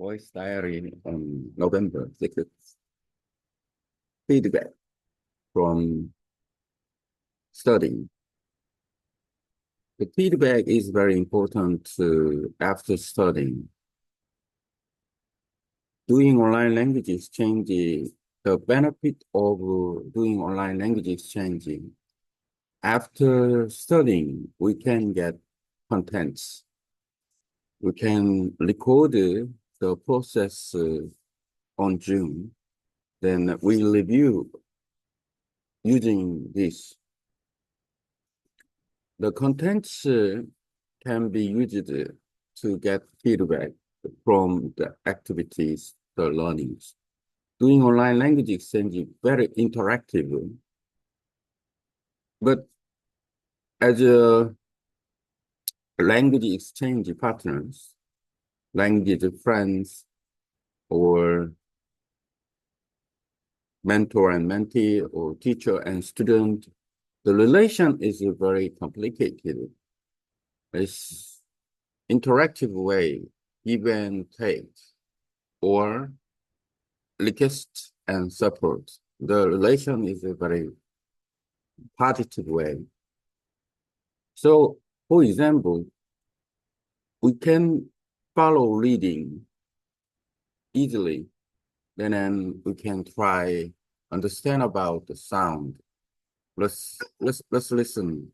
voice diary on November 6th. Feedback from studying. The feedback is very important after studying. Doing online language exchange, the benefit of doing online language exchanging. After studying, we can get contents. We can record the process on Zoom. Then we review using this. The contents can be used to get feedback from the activities, the learnings. Doing online language exchange is very interactive. But as a language exchange partners, language friends, or mentor and mentee, or teacher and student, the relation is very complicated. It's interactive way, give and take, or request and support. The relation is a very positive way. So, for example, we can follow reading easily, then we can try understand about the sound. Let's listen.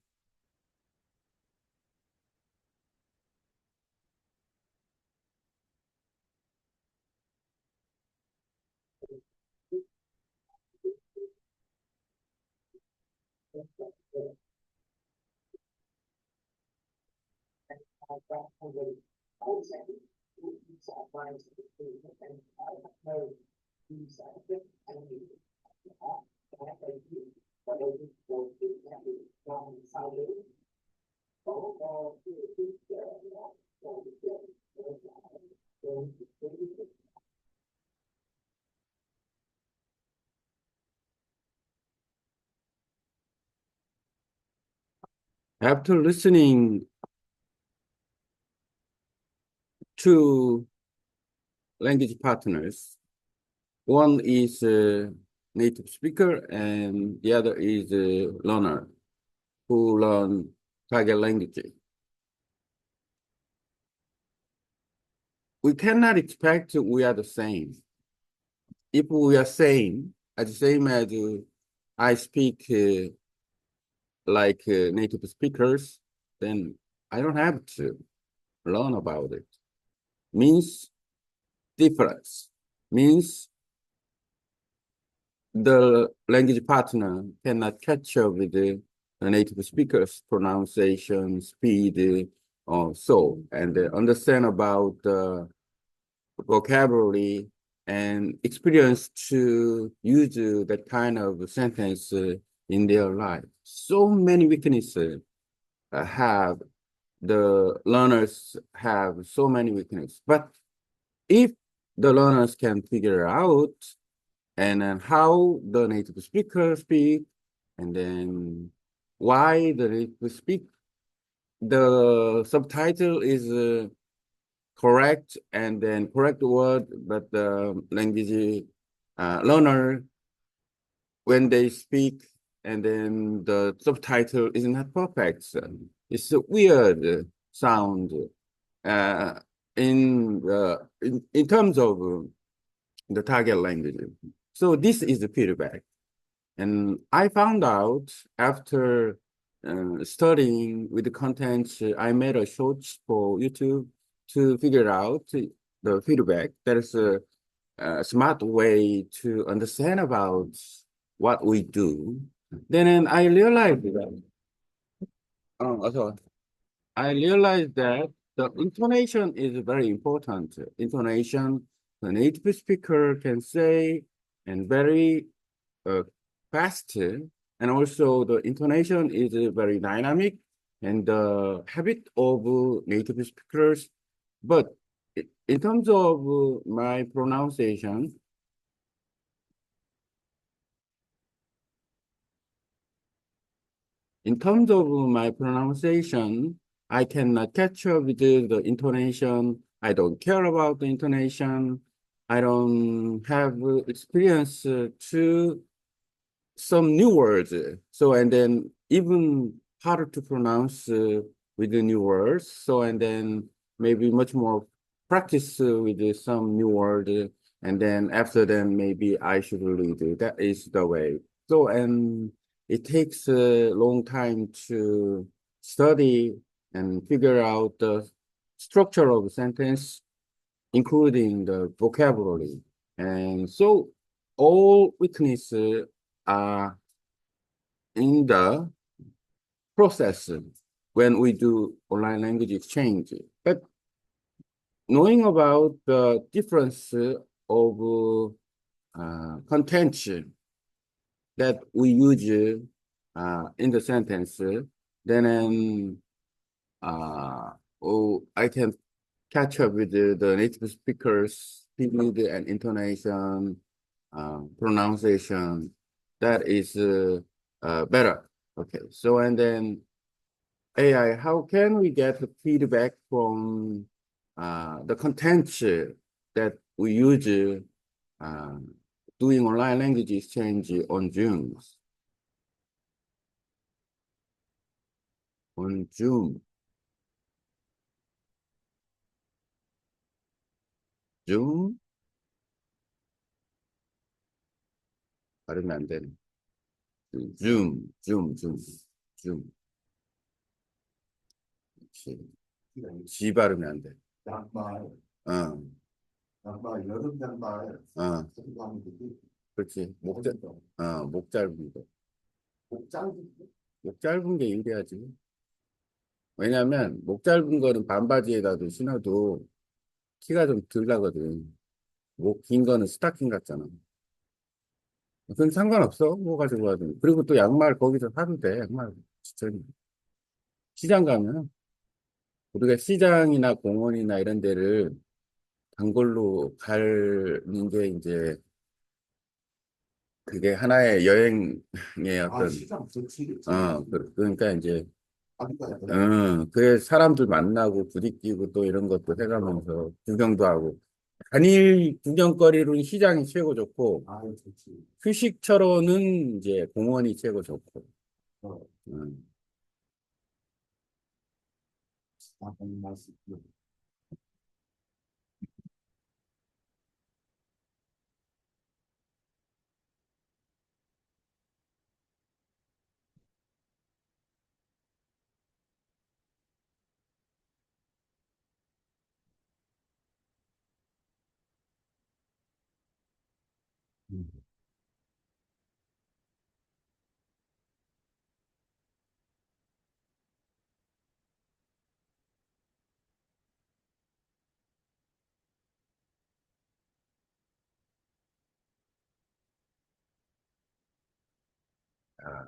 After listening to language partners, one is a native speaker and the other is a learner who learn target language. We cannot expect we are the same. If we are same, as the same as I speak like native speakers, then I don't have to learn about it. Means difference. Means the language partner cannot catch up with the native speakers' pronunciation, speed, or so, and understand about the vocabulary and experience to use that kind of sentence in their life. So many weaknesses have the learners have so many weaknesses, but if the learners can figure out and then how the native speaker speak, and then why the native speak, the subtitle is correct and then correct word, but the language learner, when they speak and then the subtitle is not perfect, it's a weird sound in terms of the target language. So this is the feedback. And I found out after studying with the content, I made a short for YouTube to figure out the feedback. There's a smart way to understand about what we do. Then I realized that, I realized that the intonation is very important. Intonation, the native speaker can say, and very fast, and also the intonation is very dynamic, and the habit of native speakers. But in terms of my pronunciation, I cannot catch up with the intonation I don't care about the intonation. I don't have experience to some new words. So, and then even harder to pronounce with the new words. So, and then maybe much more practice with some new word. And then after then, maybe I should read. That is the way. So, and it takes a long time to study and figure out the structure of a sentence, including the vocabulary. And so all weaknesses are in the process when we do online language exchange. But knowing about the difference of contents that we use in the sentence, then I can catch up with the native speakers, speed and intonation, pronunciation. That is better. Okay, so and then AI, how can we get the feedback from the content that we use uh, doing online language exchange on Zoom? On Zoom, Zoom 발음이 안 되네. Zoom. 지 발음이 안 돼. 양말, 어, 양말, 여름 양말, 어, 쓰고 하는 거지. 그렇지. 목 짧은 거. 목 짧은 거? 목 짧은 게 유리하지. 왜냐면, 목 짧은 거는 반바지에다도 신어도 키가 좀 덜 나거든. 목 긴 거는 스타킹 같잖아. 그건 상관없어. 뭐 가지고 가든. 그리고 또 양말 거기서 사도 돼. 양말. 진짜. 시장 가면, 우리가 시장이나 공원이나 이런 데를 단골로 가는 게 이제 그게 하나의 여행의 어떤 시장 좋지. 그러니까 이제 아비가 그래 사람들 만나고 부딪히고 또 이런 것도 해가면서 구경도 하고 단일 구경거리로는 시장이 최고 좋고 좋지. 휴식처로는 이제 공원이 최고 좋고 어, 음, 말씀. 음. 아,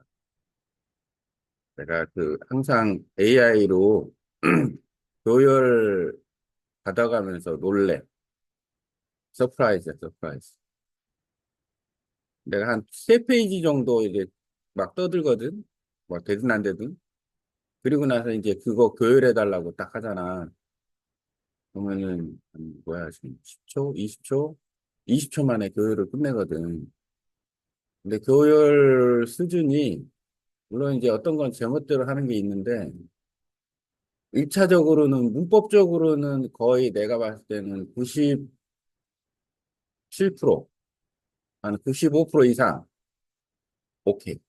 내가 그 항상 AI로 교열 받아가면서 놀래. 서프라이즈. 내가 한 세 페이지 정도 이제 막 떠들거든. 뭐 되든 안 되든. 그리고 나서 이제 그거 교열해 달라고 딱 하잖아. 그러면은 뭐야 지금 10초, 20초, 20초 만에 교열을 끝내거든. 근데 교열 수준이 물론 이제 어떤 건 제멋대로 하는 게 있는데 1차적으로는 문법적으로는 거의 내가 봤을 때는 97%, 한 95% 이상 오케이.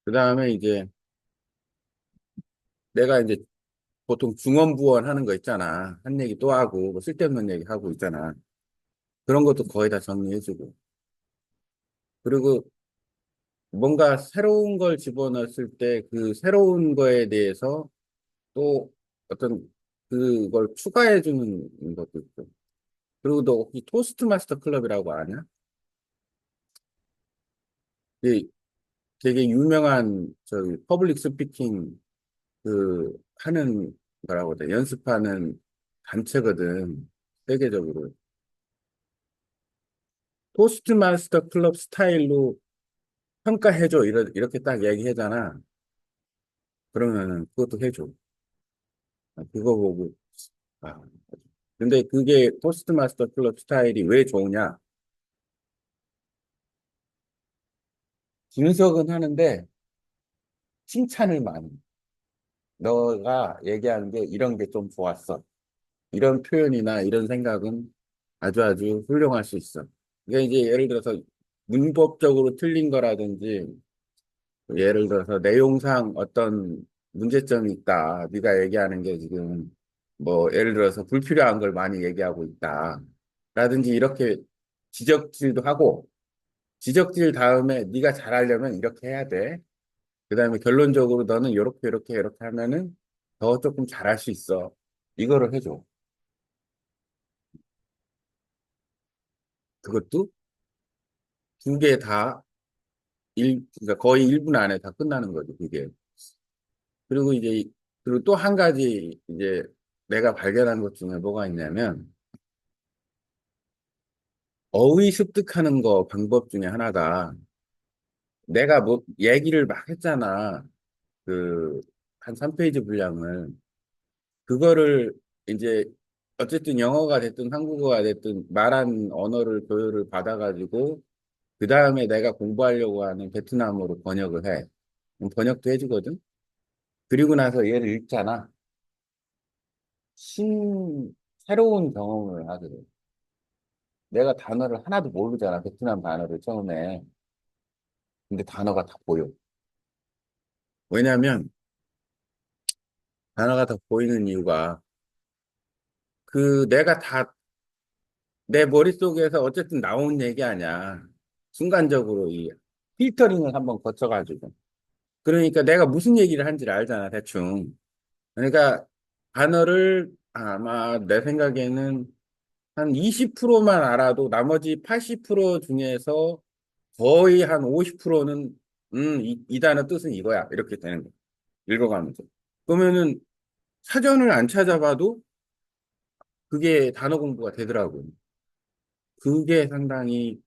그다음에 이제 내가 이제 보통 중언부언 하는 거 있잖아. 한 얘기 또 하고, 뭐 쓸데없는 얘기 하고 있잖아. 그런 것도 거의 다 정리해주고. 그리고 뭔가 새로운 걸 집어넣었을 때 그 새로운 거에 대해서 또 어떤 그걸 추가해주는 것도 있고. 그리고 너 혹시 토스트 마스터 클럽이라고 아냐? 그 되게 유명한 저기 퍼블릭 스피킹 그 하는 거라고 돼. 연습하는 단체거든. 세계적으로. 토스트 마스터 클럽 스타일로 평가해줘. 이렇게 딱 얘기하잖아. 그러면은 그것도 해줘. 그거 보고, 아, 근데 그게 토스트마스터 클럽 스타일이 왜 좋으냐? 분석은 하는데 칭찬을 많이. 너가 얘기하는 게 이런 게 좀 좋았어. 이런 표현이나 이런 생각은 아주 아주 훌륭할 수 있어. 그러니까 이제 예를 들어서 문법적으로 틀린 거라든지 예를 들어서 내용상 어떤 문제점이 있다. 네가 얘기하는 게 지금 뭐 예를 들어서 불필요한 걸 많이 얘기하고 있다. 라든지 이렇게 지적질도 하고 지적질 다음에 네가 잘하려면 이렇게 해야 돼. 그다음에 결론적으로 너는 이렇게 하면은 더 조금 잘할 수 있어. 이거를 해줘. 그것도 두 개 다 그러니까 거의 1분 안에 다 끝나는 거죠, 그게. 그리고 이제, 그리고 또 한 가지, 이제, 내가 발견한 것 중에 뭐가 있냐면, 어휘 습득하는 거 방법 중에 하나가, 내가 뭐, 얘기를 막 했잖아. 그, 한 3페이지 분량을. 그거를, 이제, 어쨌든 영어가 됐든 한국어가 됐든 말한 언어를 교육을 받아가지고, 그 다음에 내가 공부하려고 하는 베트남어로 번역을 해. 그럼 번역도 해주거든? 그리고 나서 얘를 읽잖아. 새로운 경험을 하게 돼. 내가 단어를 하나도 모르잖아. 베트남 단어를 처음에. 근데 단어가 다 보여. 왜냐면 단어가 다 보이는 이유가 내가 다 내 머릿속에서 어쨌든 나온 얘기 아니야. 순간적으로 이 필터링을 한번 거쳐가지고. 그러니까 내가 무슨 얘기를 한지를 알잖아. 대충. 그러니까 단어를 아마 내 생각에는 한 20%만 알아도 나머지 80% 중에서 거의 한 50%는 이 단어 뜻은 이거야. 이렇게 되는 거야. 읽어가면서. 그러면은 사전을 안 찾아봐도 그게 단어 공부가 되더라고요. 그게 상당히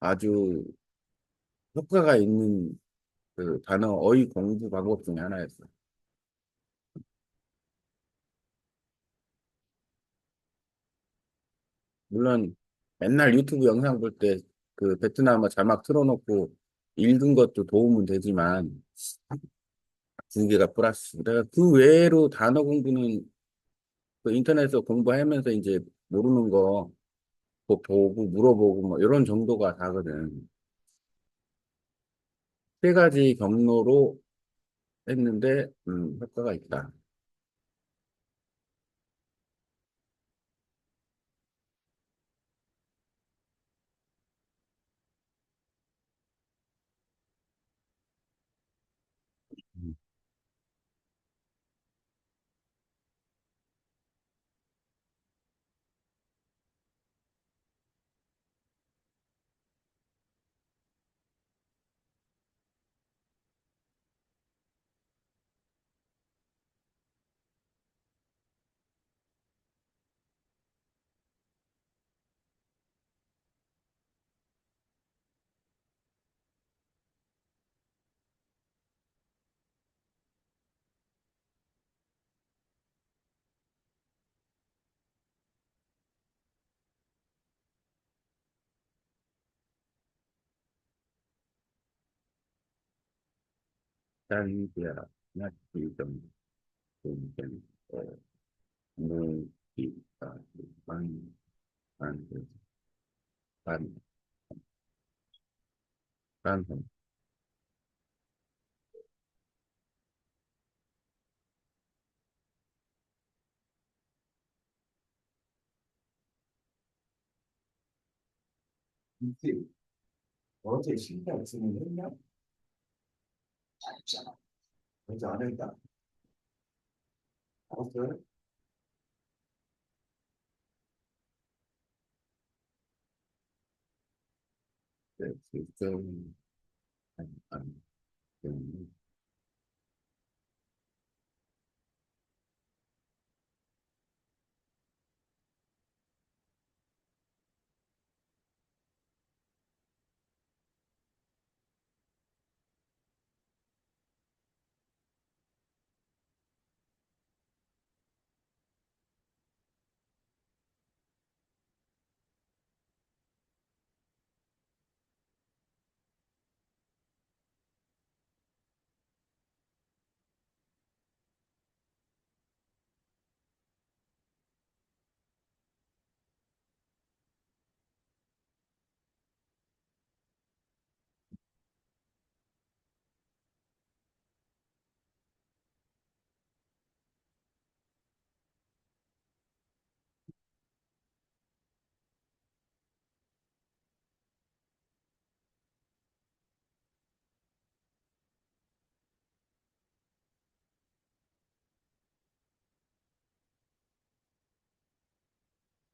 아주 효과가 있는 그 단어 어휘 공부 방법 중에 하나였어요. 물론 맨날 유튜브 영상 볼 때 그 베트남어 자막 틀어놓고 읽은 것도 도움은 되지만 두 개가 플러스. 내가 그 외로 단어 공부는 그 인터넷에서 공부하면서 이제 모르는 거 그거 보고 물어보고 뭐 이런 정도가 다거든. 세 가지 경로로 했는데 효과가 있다. 음. 딸기야, 나기점, 동전, 무기가, 반, 반, 반, 반, 이게 어제 신경 쓰는 했냐? 어제 안 했다. 어제 점, 반, 반,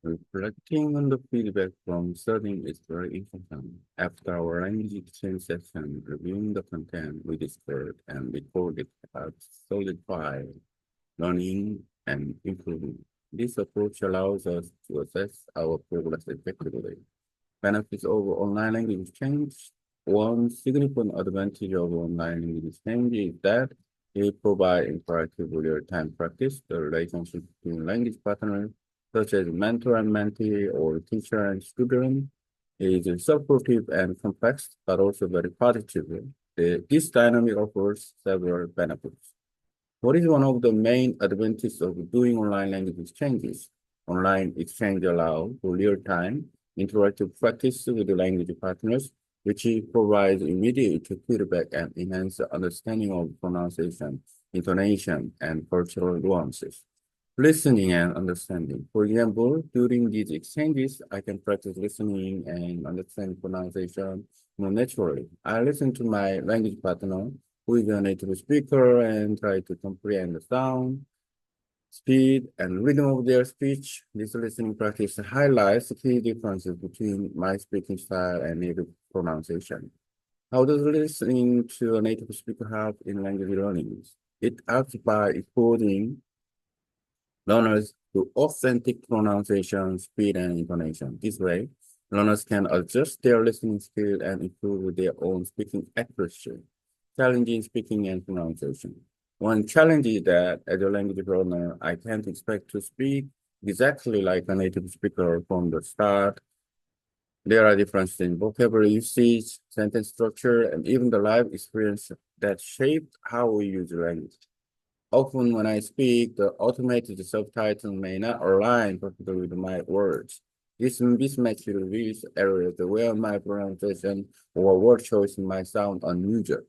Reflecting on the feedback from studying is very important. After our language exchange session, reviewing the content we discovered and recorded helps solidify learning and improving. This approach allows us to assess our progress effectively. Benefits of online language exchange. One significant advantage of online language exchange is that it provides interactive real-time practice. The relationship between language partners, such as mentor and mentee or teacher and student, is supportive and complex, but also very positive. This dynamic offers several benefits. What is one of the main advantages of doing online language exchanges? Online exchange allows for real-time interactive practice with the language partners, which provides immediate feedback and enhance understanding of pronunciation, intonation, and cultural nuances. Listening and understanding. For example, during these exchanges, I can practice listening and understand pronunciation more naturally. I listen to my language partner, who is a native speaker, and try to comprehend the sound, speed, and rhythm of their speech. This listening practice highlights the key differences between my speaking style and native pronunciation. How does listening to a native speaker help in language learning? It helps by exposing learners to authentic pronunciation, speed, and intonation. This way, learners can adjust their listening skill and improve their own speaking accuracy, challenging speaking and pronunciation. One challenge is that as a language learner, I can't expect to speak exactly like a native speaker from the start. There are differences in vocabulary usage, sentence structure, and even the life experience that shape how we use language. Often when I speak, the automated subtitle may not align perfectly with my words. This mismatch reveals areas where my pronunciation or word choice might sound unusual.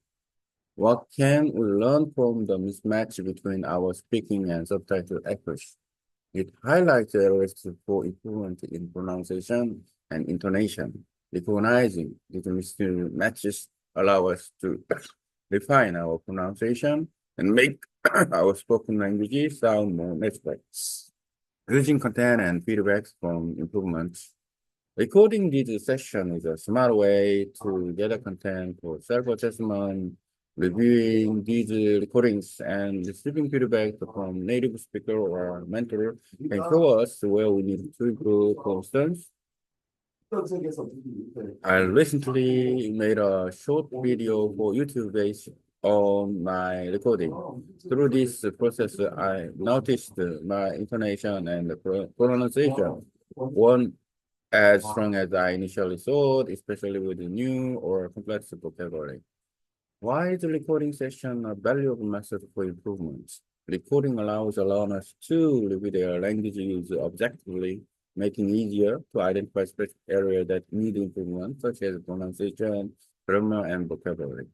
What can we learn from the mismatch between our speaking and subtitle accuracy? It highlights areas for improvement in pronunciation and intonation. Recognizing these mismatches allow us to refine our pronunciation and make our spoken language sound more natural. Using content and feedbacks from improvements. Recording this session is a smart way to gather content for self-assessment, reviewing these recordings and receiving feedback from native speaker or mentor can show us where we need to improve. For instance, I recently made a short video for YouTube based on my recording. Through this process, I noticed my intonation and the pronunciation weren't as strong as I initially thought, especially with the new or complex vocabulary. Why is the recording session a valuable method for improvement? Recording allows learners to review their language use objectively, making it easier to identify specific areas that need improvement, such as pronunciation, grammar, and vocabulary.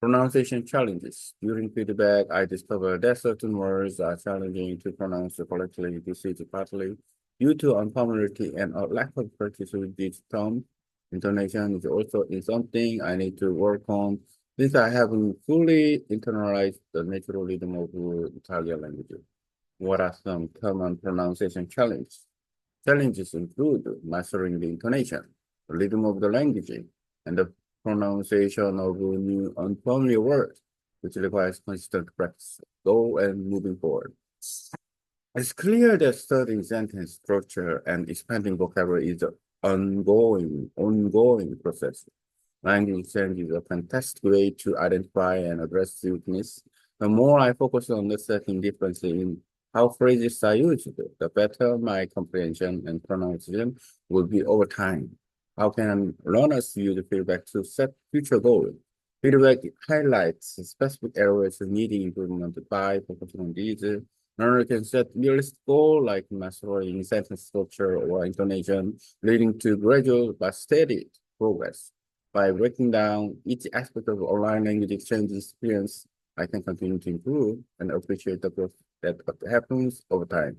Pronunciation challenges. During feedback, I discovered that certain words are challenging to pronounce correctly. This is partly due to unfamiliarity and a lack of practice with these terms. Intonation is also something I need to work on since I haven't fully internalized the natural rhythm of Italian language. What are some common pronunciation challenges? Challenges include mastering the intonation, the rhythm of the language, and the pronunciation of new unfamiliar words, which requires consistent practice, go and moving forward. It's clear that studying sentence structure and expanding vocabulary is an ongoing process. Language exchange is a fantastic way to identify and address weakness. The more I focus on understanding differences in how phrases are used, the better my comprehension and pronunciation will be over time. How can learners use feedback to set future goals? Feedback highlights specific areas needing improvement by focusing on these. Learner can set realistic goals like mastering sentence structure or intonation, leading to gradual but steady progress. By breaking down each aspect of online language exchange experience, I can continue to improve and appreciate the growth that happens over time.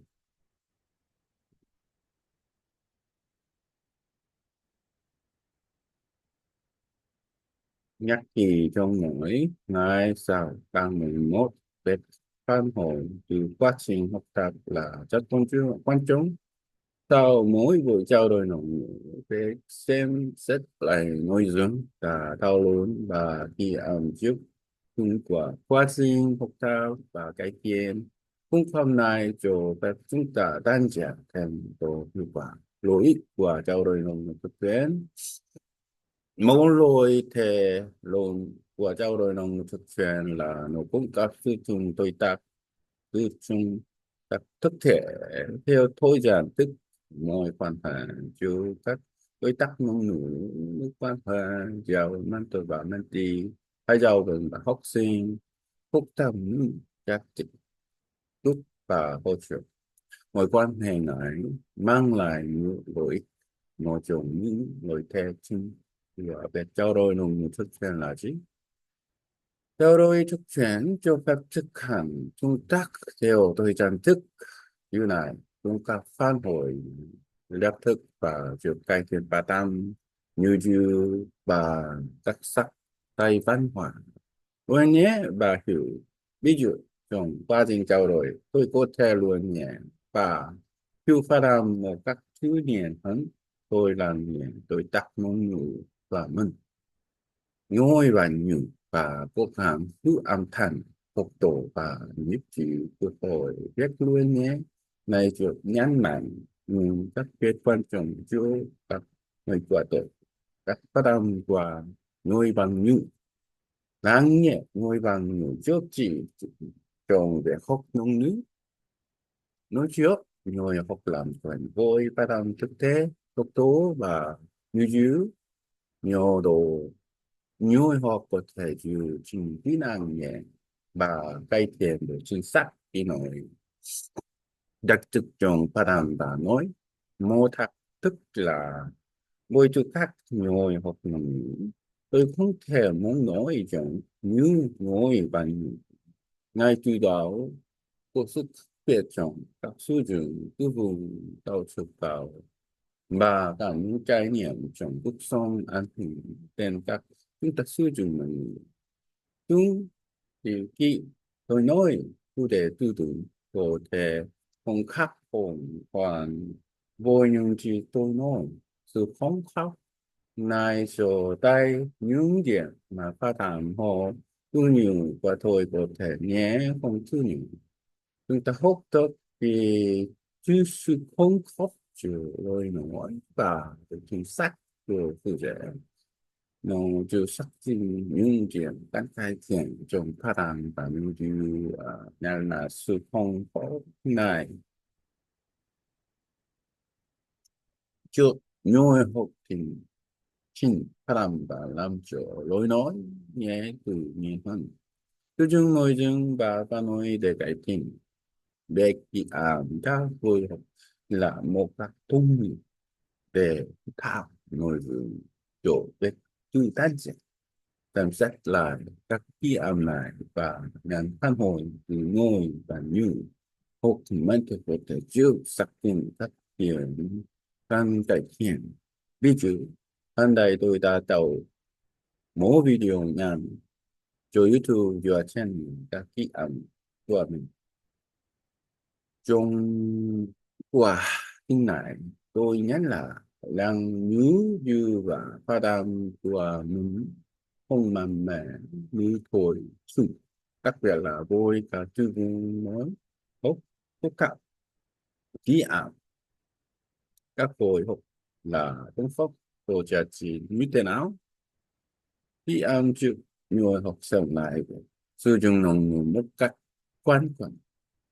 Nhắc gì trong mỗi ngày sau tăng 11 phép phản hồi từ quá trình học tập là rất quan trọng. Sau mỗi buổi trao đổi nội ngữ để xem xét lại nội dung đã thảo luận và ghi âm giúp chúng của quá trình học tập và cải thiện. Phương pháp này cho phép chúng ta đánh giá thêm độ hiệu quả lợi ích của trao đổi nội ngữ thực tiễn. Một lối thể luận của trao đổi nội ngữ thực tiễn là nó cung cấp sự chung đối tác từ chung các thực thể theo thôi giản thức mọi quan hệ giữa các đối tác ngôn ngữ quan hệ giáo mentor và mentee hay giáo viên và học sinh phúc thẩm các trực tiếp và hỗ trợ mọi quan hệ này mang lại những lợi ích một trong những lợi thế chính của việc trao đổi ngôn ngữ thực hiện là gì. Trao đổi thực chuyển cho phép thực hành tương tác theo thời gian thức như này, chúng ta phản hồi lập thức và việc cải thiện pattern như như và đặc sắc tay văn hóa. Luôn nhé và hiểu. Ví dụ, trong quá trình trao đổi, tôi có thể luôn nhé và hiểu phát âm một cách tự nhiên hơn. Tôi là nhé đối tác ngôn ngữ và mình. Ngôi và nhự và cố gắng giữ âm thanh, tốc độ và nhịp chữ của tôi viết luôn nhé. Này được nhấn mạnh các kết quan trọng giữa các người của tôi. Các phát âm của ngôi bằng nhự. Lắng nhẹ ngôi bằng nhự trước chỉ trong việc học ngôn ngữ. Nói trước, ngôi học làm phần vội phát âm thực tế, tốc độ và như dưới. Nhiều đồ nhiều họ có thể giữ trình kỹ năng nhẹ và cải thiện được chính xác khi nói đặc trực trong phát âm và nói mô thạc tức là môi trường khác nhiều học ngôn ngữ tôi không thể muốn nói rằng như ngồi bằng ngay từ đó có sự khác biệt trong các sử dụng từ vùng到thực vào và cả những trải nghiệm trong cuộc sống ảnh hưởng đến các chúng ta sử dụng mình chúng thì khi tôi nói chủ đề tư tưởng có thể không khác hoàn vô những gì tôi nói sự không khác này sở tay những gì mà phát thảm họ tư nhiều và tôi có thể nhé không tư nhiều chúng ta học tập thì chứ sự không khóc chịu lời nói và chính sách của phụ đề nó就xác định những điểm đang cải thiện trong phát triển và như là sự không có này trước nhồi học trình trình phát triển và làm cho lối nói nhẹ tự nhiên hơn. Tôi dùng nội dung và nói để cải thiện việc các buổi học là một các thông minh để thảo nội dung chỗ việc tư tác xem xét lại các ký âm này và ngắn phản hồi từ ngôi và như hoặc thì mình có thể trước xác định các điểm cần cải thiện. Ví dụ, hôm nay tôi đã tạo mỗi video ngắn cho YouTube dựa trên các ký âm của mình. Trong quả tin này, tôi nhấn là đang nhớ như và phát âm của mình không mạnh mẽ như thôi sự đặc biệt là với cả từ vựng nói tốt tốt cả kỹ ảo các hồi học là phương pháp tổ chức chỉ như thế nào kỹ ảo chịu nhiều học sinh lại sử dụng ngôn một cách quan trọng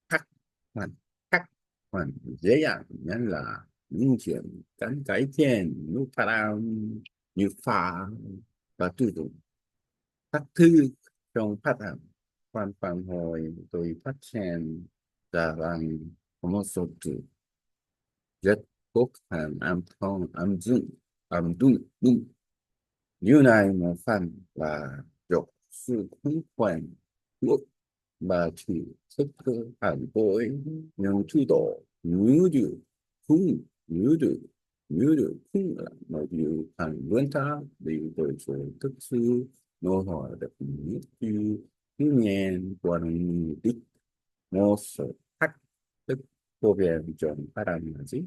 khắc hoàn khắc hoàn dễ dàng nhất là những chuyện cần cải thiện như phát âm như pha và tư duy các thư trong phát âm quan phản hồi tôi phát triển ra bằng một số từ rất quốc hàm âm thông âm dương âm đúng đúng như này mà phản là dọc sự không quen quốc mà chỉ sức cơ hẳn với những thứ độ như được không như được như được không là một điều hẳn nguyên tắc để tôi sẽ thực sự nó hỏi được những như nhàn quan đích một số thách thức của việc chọn phát âm là gì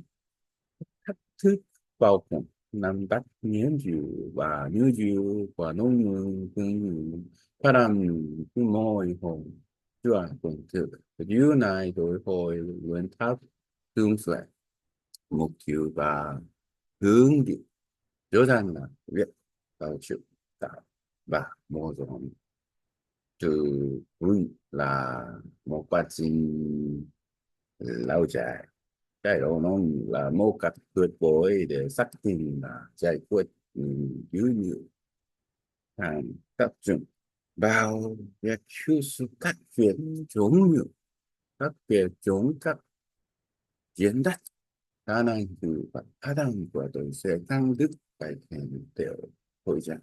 thách thức bao cùng, nắm bắt nghĩa dịu và nhớ dịu và nỗi mừng cùng 바람 그 môi hồn chưa cùng thực dưới này đổi hồi nguyên tháp tương phệ mục tiêu và hướng đi rõ ràng là việc tạo sự tạo và mở rộng từ vựng là một quá trình lâu dài. Cái đó nó là một cách tuyệt vời để xác định là giải quyết dữ liệu hàng tập trung vào việc chứa sự các việc chống nhiều các việc chống các diễn đạt khả năng từ và khả năng của tôi sẽ tăng đức cải thiện tiểu hội trạng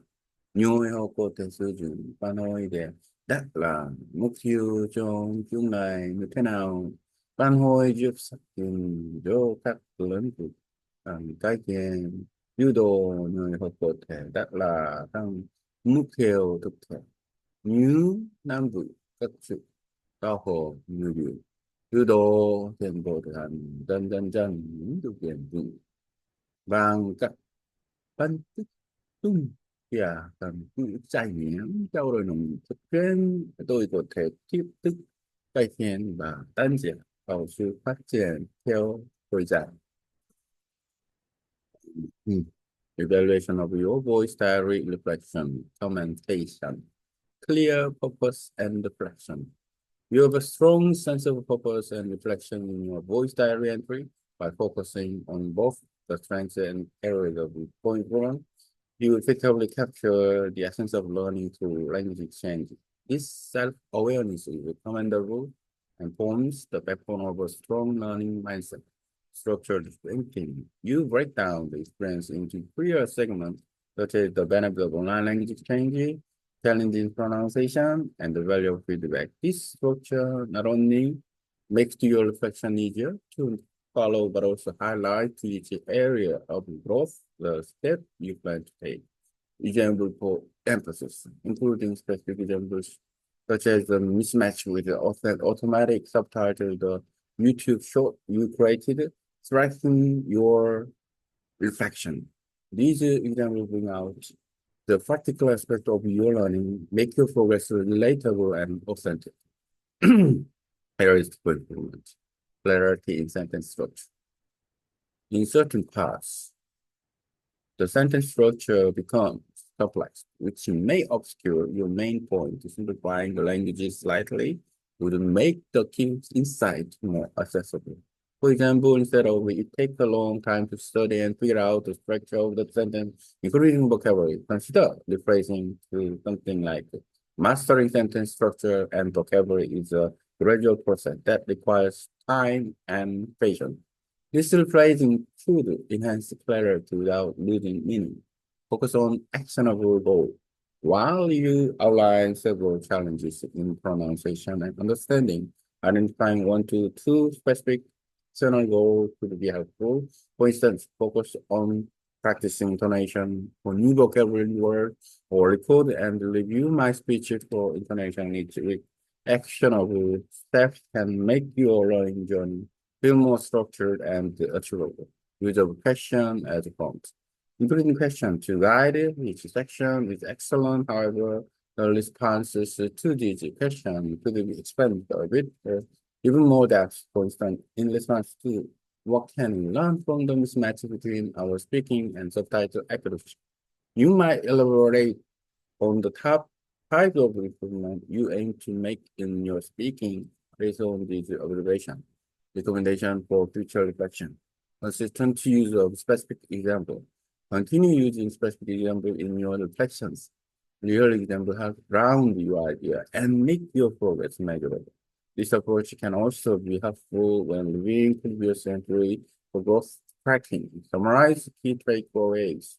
nhiều họ có thể sử dụng và nói để đặt là mục tiêu cho chúng này như thế nào ban hồi giúp xác định cho các lớn vực cái ưu đồ người họ có thể đặt là tăng mục tiêu thực thể như nam vực các sự cao hồ như điều ưu đồ tiền bộ thực hành dân những điều kiện vững vàng các phân tích chung và cần cứ trải nghiệm trao đổi nồng thực trên tôi có thể tiếp tục cải thiện và tăng trưởng vào sự phát triển theo thời gian. Hmm. Evaluation of your voice diary reflection, commentation, clear purpose and reflection. You have a strong sense of purpose and reflection in your voice diary entry by focusing on both the strengths and areas of improvement. You effectively capture the essence of learning through language exchange. This self-awareness is commendable and forms the backbone of a strong learning mindset. Structured thinking. You break down the experience into clear segments, such as the benefit of online language exchange, challenging pronunciation, and the value of feedback. This structure not only makes your reflection easier to follow, but also highlights each area of growth, the step you plan to take. Example for emphasis, including specific examples such as the mismatch with the automatic subtitle, the YouTube short you created, strengthen your reflection. These examples bring out the practical aspect of your learning, make your progress relatable and authentic. Areas for improvement. Clarity in sentence structure. In certain parts, the sentence structure becomes complex, which may obscure your main point. Simplifying the languages slightly would make the key insight more accessible. For example, instead of it takes a long time to study and figure out the structure of the sentence, including vocabulary, consider rephrasing to something like mastering sentence structure and vocabulary is a gradual process that requires time and patience. This rephrasing should enhance clarity without losing meaning. Focus on actionable goals. While you outline several challenges in pronunciation and understanding, identifying one to two specific external goals could be helpful. For instance, focus on practicing intonation for new vocabulary words or record and review my speech for intonation each week. Actionable steps can make your learning journey feel more structured and achievable. Use of question as a prompt. Including question to guide each section is excellent. However, the responses to these questions could be expanded a bit, even more depth. For instance, in response to what can we learn from the mismatch between our speaking and subtitle accuracy? You might elaborate on the top type of improvement you aim to make in your speaking based on these observations. Recommendation for future reflection. Consistent use of specific example. Continue using specific example in your reflections. Real example help ground your idea and make your progress measurable. This approach can also be helpful when reviewing previous entry for growth tracking. Summarize key takeaways.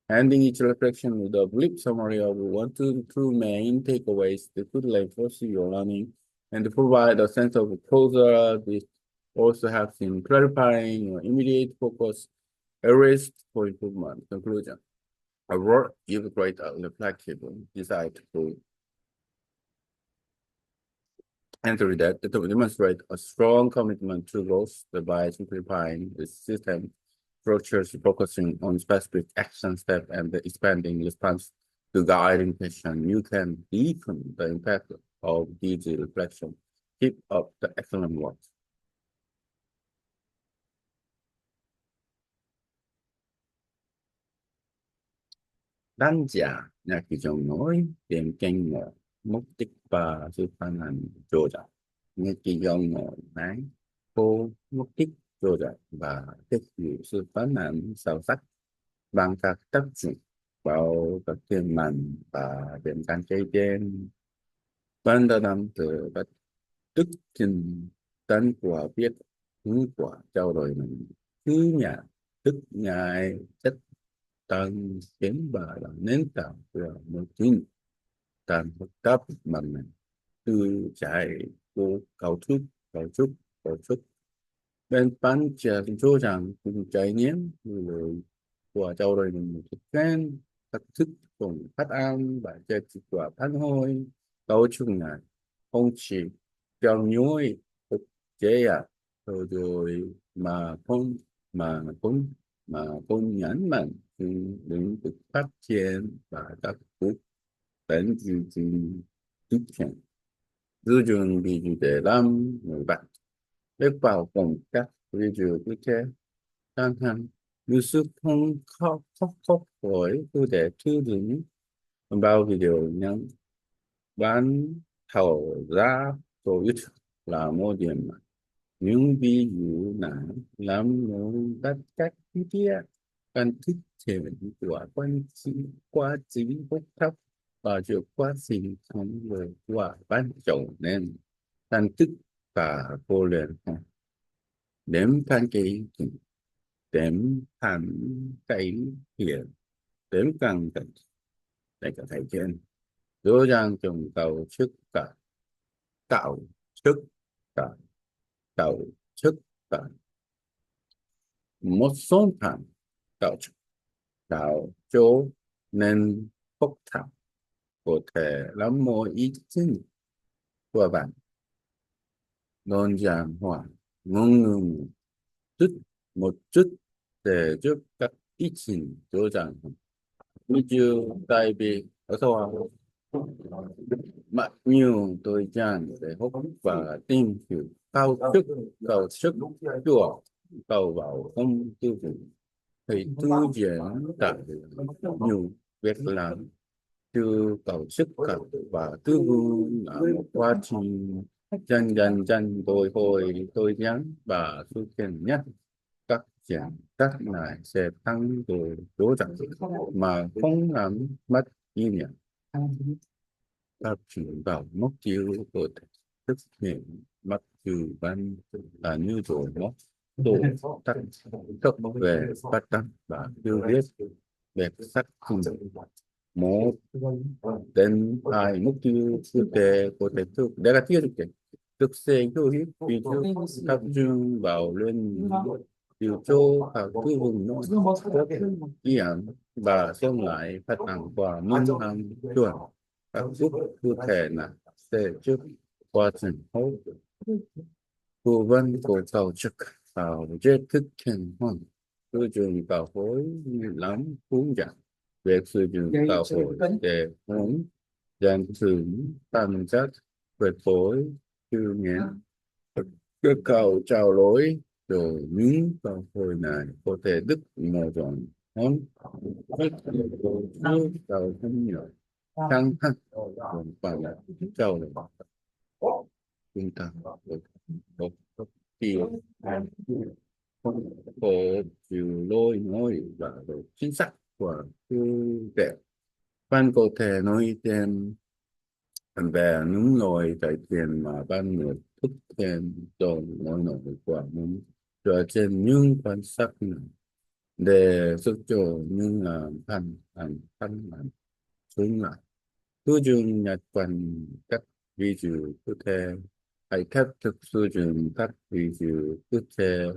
Ending each reflection with a brief summary of one to two main takeaways that could reinforce your learning and provide a sense of closure. This also helps in clarifying your immediate focus areas for improvement. Conclusion. A word gives great reflective insight to enter that to demonstrate a strong commitment to growth by simplifying the system approaches focusing on specific action step and expanding response to guiding question, you can deepen the impact of these reflections. Keep up the excellent work. Đánh giá là cái giọng nói điểm kinh ngộ, mục đích và sự phản ảnh chỗ rộng. Nghe cái giọng nói nói cô mục đích chỗ rộng và thích hiểu sự phản ảnh sâu sắc bằng các tác dụng vào các tiềm mạnh và điểm cạnh cây trên. Ban đầu năm từ các đức trình tân của viết hướng của trao đổi mình thứ nhà đức ngài chất tăng kiến và là nền tảng của một chính tàn phức tạp mạnh từ trái của cấu trúc cấu trúc bên pan chờ cho rằng cùng trải nghiệm người của trao đổi mình một thực quen thực thức cùng phát an và chơi của phản hồi cấu trúc này không chỉ trong nhối thực chế rồi mà cũng mà cũng nhấn mạnh lĩnh vực phát triển và các quốc tế duy trì tiếp hiện dư trường bị chủ đề làm nổi bật bước vào cùng các ví dụ cụ thể chẳng hạn như sự không khóc khỏi cụ thể thư đứng bao video nhắn bán thầu ra tổ chức là một điểm những ví dụ này làm nổi bật các chi tiết cần thức triển của quá trình phức tạp và sự quá trình không người của ban đầu nên thành thức và cô liền đếm thành cái đếm thành cái hiện đếm càng cảnh để có thể trên rõ ràng trong cầu chức cả tạo chức cả cầu chức cả một số thằng tạo tạo chỗ nên phức tạp có thể làm mọi ý chính của bạn đơn giản hóa ngôn ngữ một chút để giúp các ý trình rõ ràng hơn. Như tại vì ở sau mặc nhiều thời gian để học và tìm hiểu cầu sức chùa cầu vào không tiêu thụ thì tư diễn tại nhiều việc làm từ cầu sức cả và tư vựng là một quá trình dần tôi nhắn và sự kiện nhất các giản các này sẽ tăng từ chỗ rằng mà không làm mất ý nghĩa tập trung vào mục tiêu của thực hiện mặc dù ban là như rồi đó tổ tắc cấp về phát tăng và tiêu viết về sắc không một đến hai mục tiêu cụ thể có thể thực để là tiêu được thực sự hữu ích vì tập trung vào lên điều cho các tư vùng nó có ý ảnh và xem lại phát tăng qua minh hàng chuẩn các giúp cụ thể là sẽ trước quá trình hỗ cố vấn của tổ chức vào giới thức hiện hoàn sử dụng tạo phối lắm hướng dẫn việc sử dụng tạo phối để hướng dẫn thử tam giác về phối từ nghĩa cơ cầu trao lối rồi những tạo phối này có thể đứt mở rộng hơn rất cầu không nhiều căng thẳng và là trao đổi chúng ta có tiêu không có chiều lôi nói và độ chính xác của tư đệ ban có thể nói thêm về những loại cải tiền mà ban người thức thêm rồi nói nổi của mình dựa trên những quan sát này để giúp cho những thành xuống lại cứ dùng nhật bản các ví dụ cụ thể hãy thép thực sử dụng các ví dụ cụ thể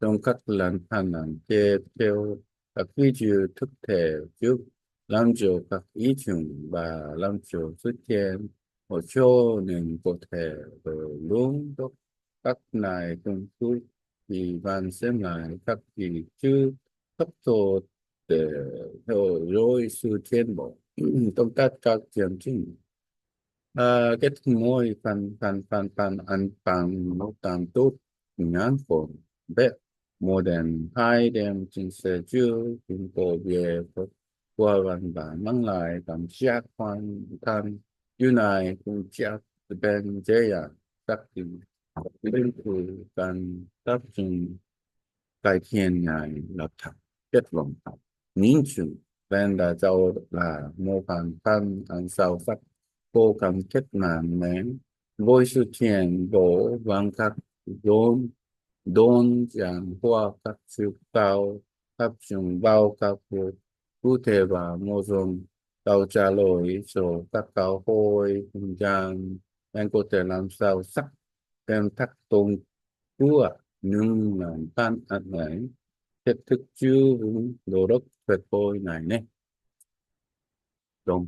trong các lần hành làm tiếp theo các ví dụ thực thể giúp làm cho các ý tưởng và làm cho xuất hiện một chỗ nên có thể rồi luôn tốt các này công cụ thì bạn xem lại các ý chứ tốc độ để theo dõi sự tiến bộ trong tất cả chương trình. Kết mối phần ăn bằng một tạm tốt ngắn gọn bé modern hai đem chính sẽ chưa chúng tôi về qua văn bản mang lại cảm giác hoàn thành như này cũng chắc bên dễ dàng các định từ cần tập trung cải thiện ngài lập thật kết luận nhìn chung bên đã giàu là một phần ăn sâu sắc cố gắng kết mạng mến với sự thiện bổ bằng các đốn đốn giản hóa các sự cao tập trung vào các việc cụ thể và mô dung câu trả lời cho các câu hỏi không gian em có thể làm sao sắc thêm thắc tôn của nhưng mà tan ảnh ấy thiết thực chưa vững đồ đất tuyệt vời này nhé. Đúng.